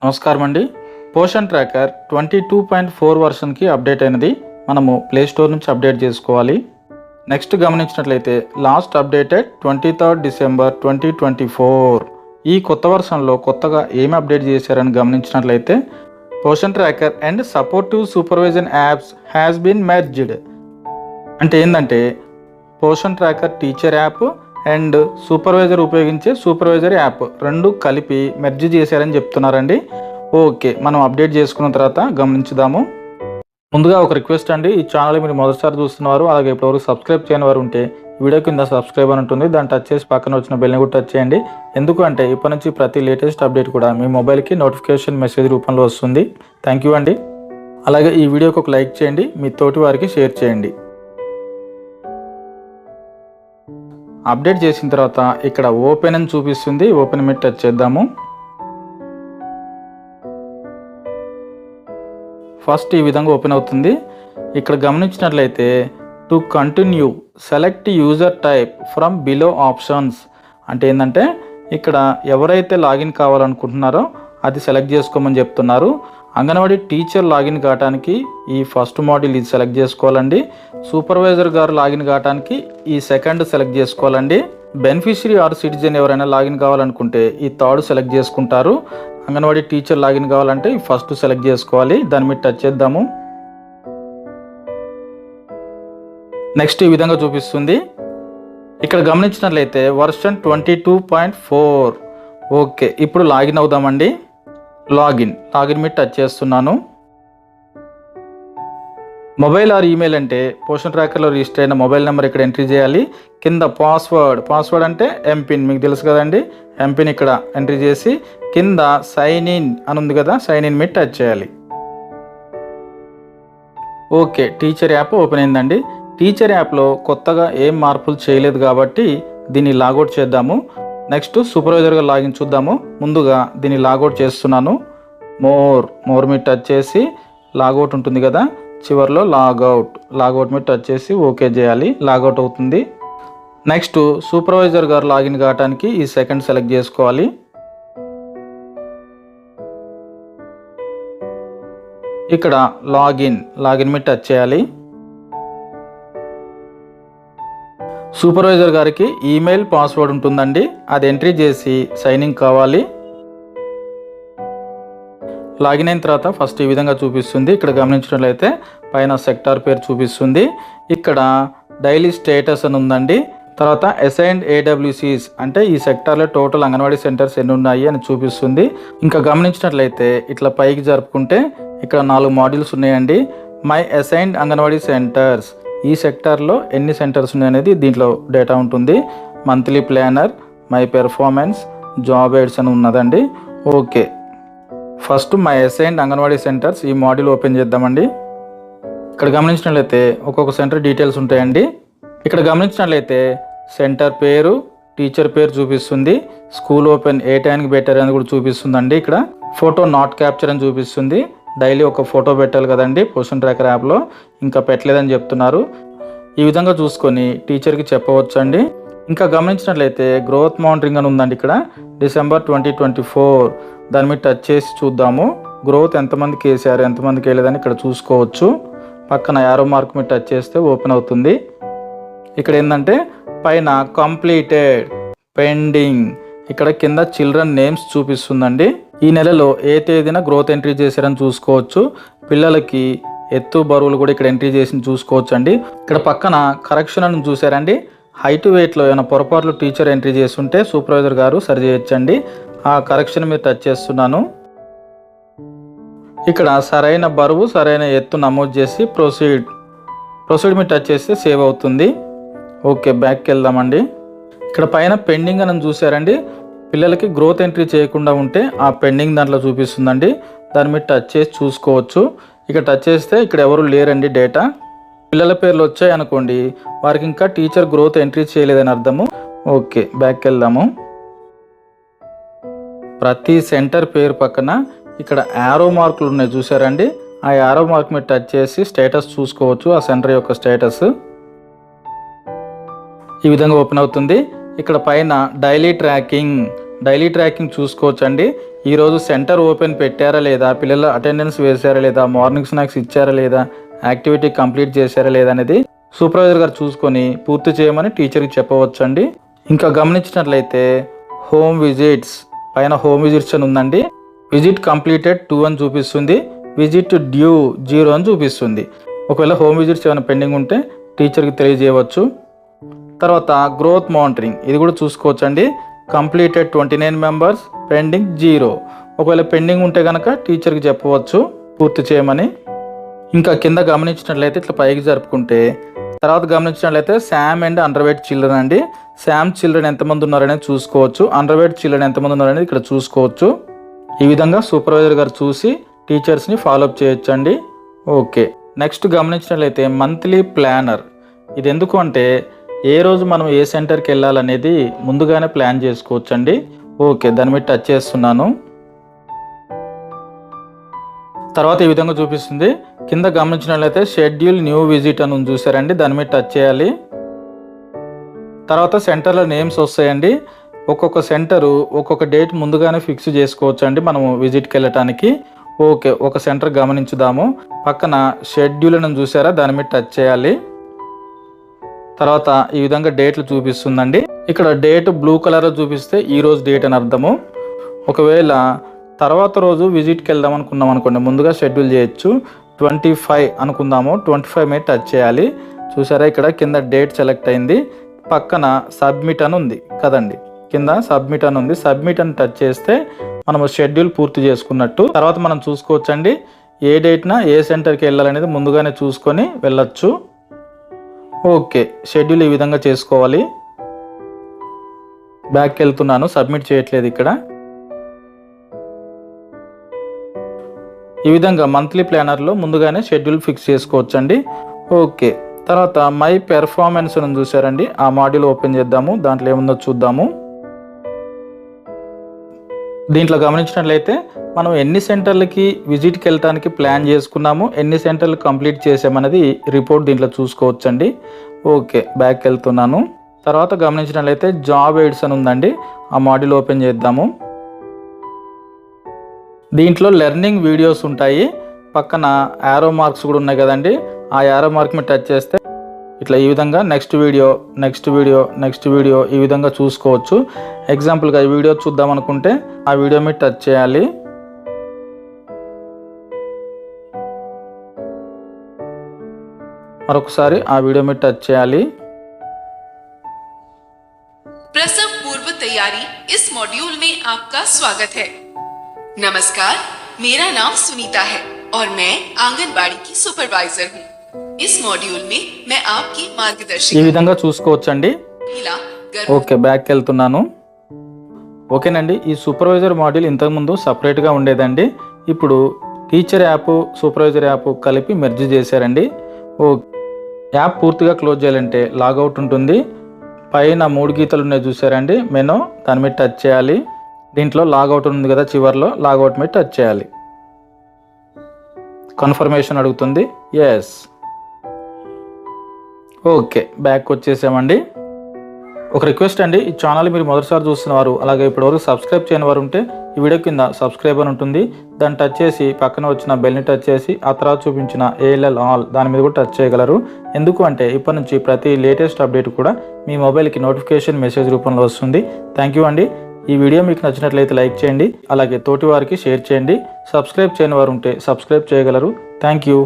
నమస్కారం అండి. Poshan tracker 22.4 వర్షన్కి update అయినది. మనము ప్లే స్టోర్ నుంచి అప్డేట్ చేసుకోవాలి. నెక్స్ట్ గమనించినట్లయితే లాస్ట్ అప్డేటెడ్ 23 డిసెంబర్ 2024. ఈ కొత్త వర్షన్లో కొత్తగా ఏమి అప్డేట్ చేశారని గమనించినట్లయితే Poshan tracker and supportive supervision apps has been merged. అంటే ఏంటంటే Poshan tracker teacher app and supervisor ఉపయోగించే సూపర్వైజర్ యాప్ రెండు కలిపి మెర్జ్ చేశారని చెప్తున్నారండి. ఓకే, మనం అప్డేట్ చేసుకున్న తర్వాత గమనించుదాము. ముందుగా ఒక రిక్వెస్ట్ అండి, ఈ ఛానల్ మీరు మొదటిసారి చూస్తున్నారు, అలాగే ఇప్పటివరకు సబ్స్క్రైబ్ చేయని వారు ఉంటే వీడియో కింద సబ్స్క్రైబ్ అని ఉంటుంది, దాన్ని టచ్ చేసి పక్కన వచ్చిన బెల్ని కూడా టచ్ చేయండి. ఎందుకంటే ఇప్పటి నుంచి ప్రతి లేటెస్ట్ అప్డేట్ కూడా మీ మొబైల్కి నోటిఫికేషన్ మెసేజ్ రూపంలో వస్తుంది. థ్యాంక్ యూ అండి. అలాగే ఈ వీడియోకి ఒక లైక్ చేయండి, మీ తోటి వారికి షేర్ చేయండి. అప్డేట్ చేసిన తర్వాత ఇక్కడ ఓపెన్ అని చూపిస్తుంది, ఓపెన్ మీద టచ్ చేద్దాము. ఫస్ట్ ఈ విధంగా ఓపెన్ అవుతుంది. ఇక్కడ గమనించినట్లయితే to continue select user type from below options. అంటే ఏంటంటే ఇక్కడ ఎవరైతే లాగిన్ కావాలనుకుంటున్నారో అది సెలెక్ట్ చేసుకోమని చెప్తున్నారు. అంగన్వాడీ టీచర్ లాగిన్ కావడానికి ఈ ఫస్ట్ మాడ్యూల్ ఇది సెలెక్ట్ చేసుకోవాలండి. సూపర్వైజర్ గారు లాగిన్ కావడానికి ఈ సెకండ్ సెలెక్ట్ చేసుకోవాలండి. బెనిఫిషరీ ఆర్ సిటిజన్ ఎవరైనా లాగిన్ కావాలనుకుంటే ఈ థర్డ్ సెలెక్ట్ చేసుకుంటారు. అంగన్వాడీ టీచర్ లాగిన్ కావాలంటే ఈ ఫస్ట్ సెలెక్ట్ చేసుకోవాలి. దాని మీద టచ్ చేద్దాము. నెక్స్ట్ ఈ విధంగా చూపిస్తుంది. ఇక్కడ గమనించినట్లయితే వర్షన్ 22.4. ఓకే, ఇప్పుడు లాగిన్ అవుదామండి. లాగిన్ మీద టచ్ చేస్తున్నాను. మొబైల్ ఆర్ ఈమెయిల్ అంటే పోషన్ ట్రాకర్లో రిజిస్టర్ అయిన మొబైల్ నెంబర్ ఇక్కడ ఎంట్రీ చేయాలి. కింద పాస్వర్డ్ అంటే ఎంపిన్, మీకు తెలుసు కదండి. ఎంపిన్ ఇక్కడ ఎంట్రీ చేసి కింద సైన్ ఇన్ అని ఉంది కదా, సైన్ ఇన్ మీద టచ్ చేయాలి. ఓకే, టీచర్ యాప్ ఓపెన్ అయిందండి. టీచర్ యాప్లో కొత్తగా ఏం మార్పులు చేయలేదు కాబట్టి దీన్ని లాగౌట్ చేద్దాము. నెక్స్ట్ సూపర్వైజర్గా లాగిన్ చూద్దాము. ముందుగా దీన్ని లాగౌట్ చేస్తున్నాను. మోర్ మీద టచ్ చేసి లాగౌట్ ఉంటుంది కదా, చివరిలో లాగౌట్ మీద టచ్ చేసి ఓకే చేయాలి. లాగౌట్ అవుతుంది. నెక్స్ట్ సూపర్వైజర్ గారు లాగిన్ కావడానికి ఈ సెకండ్ సెలెక్ట్ చేసుకోవాలి. ఇక్కడ లాగిన్ మీద టచ్ చేయాలి. సూపర్వైజర్ గారికి ఈమెయిల్ పాస్వర్డ్ ఉంటుందండి, అది ఎంట్రీ చేసి సైన్ ఇన్ కావాలి. లాగిన్ అయిన తర్వాత ఫస్ట్ ఈ విధంగా చూపిస్తుంది. ఇక్కడ గమనించినట్లయితే పైన సెక్టార్ పేరు చూపిస్తుంది. ఇక్కడ డైలీ స్టేటస్ అని ఉందండి. తర్వాత అసైన్డ్ ఏడబ్ల్యూసీస్ అంటే ఈ సెక్టార్లో టోటల్ అంగన్వాడీ సెంటర్స్ ఎన్ని ఉన్నాయి అని చూపిస్తుంది. ఇంకా గమనించినట్లయితే ఇట్లా పైకి జరుపుకుంటే ఇక్కడ 4 మాడ్యూల్స్ ఉన్నాయండి. మై అసైన్డ్ అంగన్వాడీ సెంటర్స్, ఈ సెక్టార్లో ఎన్ని సెంటర్స్ ఉన్నాయనేది దీంట్లో డేటా ఉంటుంది. Monthly planner, my performance, job aids అని ఉన్నదండి. Okay, first my assigned anganwadi centres ఈ మాడ్యూల్ ఓపెన్ చేద్దామండి. ఇక్కడ గమనించినట్లయితే ఒక్కొక్క సెంటర్ డీటెయిల్స్ ఉంటాయండి. ఇక్కడ గమనించినట్లయితే సెంటర్ పేరు, టీచర్ పేరు చూపిస్తుంది. స్కూల్ ఓపెన్ ఏ టైంకి పెట్టారు అని కూడా చూపిస్తుందండి. ఇక్కడ ఫోటో నాట్ క్యాప్చర్ అని చూపిస్తుంది. డైలీ ఒక ఫోటో పెట్టాలి కదండి పోషన్ ట్రాకర్ యాప్లో, ఇంకా పెట్టలేదని చెప్తున్నారు. ఈ విధంగా చూసుకొని టీచర్కి చెప్పవచ్చు అండి. ఇంకా గమనించినట్లయితే గ్రోత్ మానిటరింగ్ అని ఉందండి. ఇక్కడ డిసెంబర్ 2024 దాని మీద టచ్ చేసి చూద్దాము. గ్రోత్ ఎంతమందికి వేసారు, ఎంతమందికి వేయలేదని ఇక్కడ చూసుకోవచ్చు. పక్కన యారో మార్క్ మీద టచ్ చేస్తే ఓపెన్ అవుతుంది. ఇక్కడ ఏంటంటే పైన కంప్లీటెడ్, పెండింగ్, ఇక్కడ కింద చిల్డ్రన్ నేమ్స్ చూపిస్తుందండి. ఈ నెలలో ఏ తేదీన గ్రోత్ ఎంట్రీ చేశారని చూసుకోవచ్చు. పిల్లలకి ఎత్తు బరువులు కూడా ఇక్కడ ఎంట్రీ చేసి చూసుకోవచ్చు అండి. ఇక్కడ పక్కన కరెక్షన్ అని చూసారండి. హైట్ వెయిట్లో ఏమైనా పొరపాట్లు టీచర్ ఎంట్రీ చేస్తుంటే సూపర్వైజర్ గారు సరి చేయొచ్చండి. ఆ కరెక్షన్ మీద టచ్ చేస్తున్నాను. ఇక్కడ సరైన బరువు, సరైన ఎత్తు నమోదు చేసి ప్రొసీడ్ మీద టచ్ చేస్తే సేవ్ అవుతుంది. ఓకే, బ్యాక్కి వెళ్దామండి. ఇక్కడ పైన పెండింగ్ అని చూసారండి. పిల్లలకి గ్రోత్ ఎంట్రీ చేయకుండా ఉంటే ఆ పెండింగ్ దాంట్లో చూపిస్తుందండి. దాని మీద టచ్ చేసి చూసుకోవచ్చు. ఇక్కడ టచ్ చేస్తే ఇక్కడ ఎవరు లేరండి. డేటా పిల్లల పేర్లు వచ్చాయి అనుకోండి, వారికి ఇంకా టీచర్ గ్రోత్ ఎంట్రీ చేయలేదని అర్థము. ఓకే, బ్యాక్కి వెళ్దాము. ప్రతి సెంటర్ పేరు పక్కన ఇక్కడ యారో మార్కులు ఉన్నాయి చూసారండి. ఆ యారో మార్క్ మీద టచ్ చేసి స్టేటస్ చూసుకోవచ్చు, ఆ సెంటర్ యొక్క స్టేటస్. ఈ విధంగా ఓపెన్ అవుతుంది. ఇక్కడ పైన డైలీ ట్రాకింగ్ డైలీ ట్రాకింగ్ చూసుకోవచ్చండి. ఈరోజు సెంటర్ ఓపెన్ పెట్టారా లేదా, పిల్లల అటెండెన్స్ వేశారా లేదా, మార్నింగ్ స్నాక్స్ ఇచ్చారా లేదా, యాక్టివిటీ కంప్లీట్ చేశారా లేదా అనేది సూపర్వైజర్ గారు చూసుకొని పూర్తి చేయమని టీచర్కి చెప్పవచ్చండి. ఇంకా గమనించినట్లయితే హోమ్ విజిట్స్ పైన హోమ్ విజిట్స్ అని ఉందండి. విజిట్ కంప్లీటెడ్ 2 అని చూపిస్తుంది, విజిట్ డ్యూ 0 అని చూపిస్తుంది. ఒకవేళ హోమ్ విజిట్స్ ఏమైనా పెండింగ్ ఉంటే టీచర్కి తెలియజేయవచ్చు. తర్వాత గ్రోత్ మానిటరింగ్ ఇది కూడా చూసుకోవచ్చండి. Completed 29 members, pending 0. ఒకవేళ పెండింగ్ ఉంటే కనుక టీచర్కి చెప్పవచ్చు పూర్తి చేయమని. ఇంకా కింద గమనించినట్లయితే ఇట్లా పైకి జరుపుకుంటే తర్వాత గమనించినట్లయితే శామ్ అండ్ అండర్వెయిట్ చిల్డ్రన్ అండి. శామ్ చిల్డ్రన్ ఎంతమంది ఉన్నారనేది చూసుకోవచ్చు, అండర్వెయిట్ చిల్డ్రన్ ఎంతమంది ఉన్నారనేది ఇక్కడ చూసుకోవచ్చు. ఈ విధంగా సూపర్వైజర్ గారు చూసి టీచర్స్ని ఫాలోఅప్ చేయొచ్చు అండి. ఓకే, నెక్స్ట్ గమనించినట్లయితే మంత్లీ ప్లానర్. ఇది ఎందుకు అంటే ఏ రోజు మనం ఏ సెంటర్కి వెళ్ళాలనేది ముందుగానే ప్లాన్ చేసుకోవచ్చు అండి. ఓకే, దాని మీద టచ్ చేస్తున్నాను. తర్వాత ఈ విధంగా చూపిస్తుంది. కింద గమనించినట్లయితే షెడ్యూల్ న్యూ విజిట్ అని చూసారండి, దాని మీద టచ్ చేయాలి. తర్వాత సెంటర్లో నేమ్స్ వస్తాయండి. ఒక్కొక్క సెంటరు ఒక్కొక్క డేట్ ముందుగానే ఫిక్స్ చేసుకోవచ్చు అండి మనము విజిట్కి వెళ్ళటానికి. ఓకే, ఒక సెంటర్ గమనించుదాము. పక్కన షెడ్యూల్ అని చూసారా, దాని మీద టచ్ చేయాలి. తర్వాత ఈ విధంగా డేట్లు చూపిస్తుందండి. ఇక్కడ డేట్ బ్లూ కలర్లో చూపిస్తే ఈ రోజు డేట్ అని అర్థము. ఒకవేళ తర్వాత రోజు విజిట్కి వెళ్దాం అనుకున్నాం అనుకోండి, ముందుగా షెడ్యూల్ చేయొచ్చు. 25 అనుకుందాము, 25 మీద టచ్ చేయాలి. చూసారా, ఇక్కడ కింద డేట్ సెలెక్ట్ అయింది, పక్కన సబ్మిట్ అని ఉంది కదండి, కింద సబ్మిట్ అని ఉంది. సబ్మిట్ అని టచ్ చేస్తే మనము షెడ్యూల్ పూర్తి చేసుకున్నట్టు. తర్వాత మనం చూసుకోవచ్చండి ఏ డేట్న ఏ సెంటర్కి వెళ్ళాలనేది ముందుగానే చూసుకొని వెళ్ళొచ్చు. ఓకే, షెడ్యూల్ ఈ విధంగా చేసుకోవాలి. బ్యాక్కి వెళ్తున్నాను, సబ్మిట్ చేయట్లేదు ఇక్కడ. ఈ విధంగా మంత్లీ ప్లానర్లో ముందుగానే షెడ్యూల్ ఫిక్స్ చేసుకోవచ్చండి. ఓకే, తర్వాత మై పెర్ఫార్మెన్స్ అని చూసారండి, ఆ మాడ్యూల్ ఓపెన్ చేద్దాము, దాంట్లో ఏముందో చూద్దాము. దీంట్లో గమనించినట్లయితే మనం ఎన్ని సెంటర్లకి విజిట్కి వెళ్ళటానికి ప్లాన్ చేసుకున్నాము, ఎన్ని సెంటర్లు కంప్లీట్ చేసామనేది రిపోర్ట్ దీంట్లో చూసుకోవచ్చండి. ఓకే, బ్యాక్ వెళ్తున్నాను. తర్వాత గమనించినట్లయితే జాబ్ ఎయిడ్స్ అని ఉందండి, ఆ మాడ్యూల్ ఓపెన్ చేద్దాము. దీంట్లో లెర్నింగ్ వీడియోస్ ఉంటాయి, పక్కన యారో మార్క్స్ కూడా ఉన్నాయి కదండి, ఆ యారో మార్క్ మీద టచ్ చేస్తే ఇట్లా ఈ విధంగా next video next video next video ఈ విధంగా చూసుకోవచ్చు. ఎగ్జాంపుల్గా ఈ వీడియో చూద్దాం అనుకుంటే ఆ వీడియో మీద టచ్ చేయాలి. మరొకసారి ఆ వీడియో మీద టచ్ చేయాలి. प्रसव पूर्व तैयारी इस मॉड्यूल में आपका स्वागत है। नमस्कार, मेरा नाम सुनीता है और मैं आंगनबाड़ी की सुपरवाइजर हूँ। इस मॉड्यूल में मैं आपकी ఈ मार्गदर्शिका విధంగా చూసుకోవచ్చండి. ఓకే, బ్యాక్ వెళ్తున్నాను. ఓకేనండి, ఈ సూపర్వైజర్ మాడ్యూల్ ఇంతకుముందు సపరేట్గా ఉండేదండి, ఇప్పుడు టీచర్ యాప్ సూపర్వైజర్ యాప్ కలిపి మెర్జ్ చేశారండి. యాప్ పూర్తిగా క్లోజ్ చేయాలంటే లాగౌట్ ఉంటుంది. పైన 3 గీతలు ఉన్నాయి చూసారండి, మెనూ, దాని మీద టచ్ చేయాలి. దీంట్లో లాగౌట్ ఉంది కదా, చివర్లో లాగౌట్ మీద టచ్ చేయాలి. కన్ఫర్మేషన్ అడుగుతుంది, ఎస్. ఓకే, బ్యాక్ వచ్చేసామండి. ఒక రిక్వెస్ట్ అండి, ఈ ఛానల్ మీరు మొదటిసారి చూస్తున్నవారు, అలాగే ఇప్పటివరకు సబ్స్క్రైబ్ చేయని వారు ఉంటే ఈ వీడియో కింద సబ్స్క్రైబ్ అని ఉంటుంది, దాన్ని టచ్ చేసి పక్కన వచ్చిన బెల్ని టచ్ చేసి ఆ తర్వాత చూపించిన ALL ఆల్ దాని మీద కూడా టచ్ చేయగలరు. ఎందుకు అంటే ఇప్పటి నుంచి ప్రతి లేటెస్ట్ అప్డేట్ కూడా మీ మొబైల్కి నోటిఫికేషన్ మెసేజ్ రూపంలో వస్తుంది. థ్యాంక్ యూ అండి. ఈ వీడియో మీకు నచ్చినట్లయితే లైక్ చేయండి, అలాగే తోటి వారికి షేర్ చేయండి. సబ్స్క్రైబ్ చేయని వారు ఉంటే సబ్స్క్రైబ్ చేయగలరు. Thank you.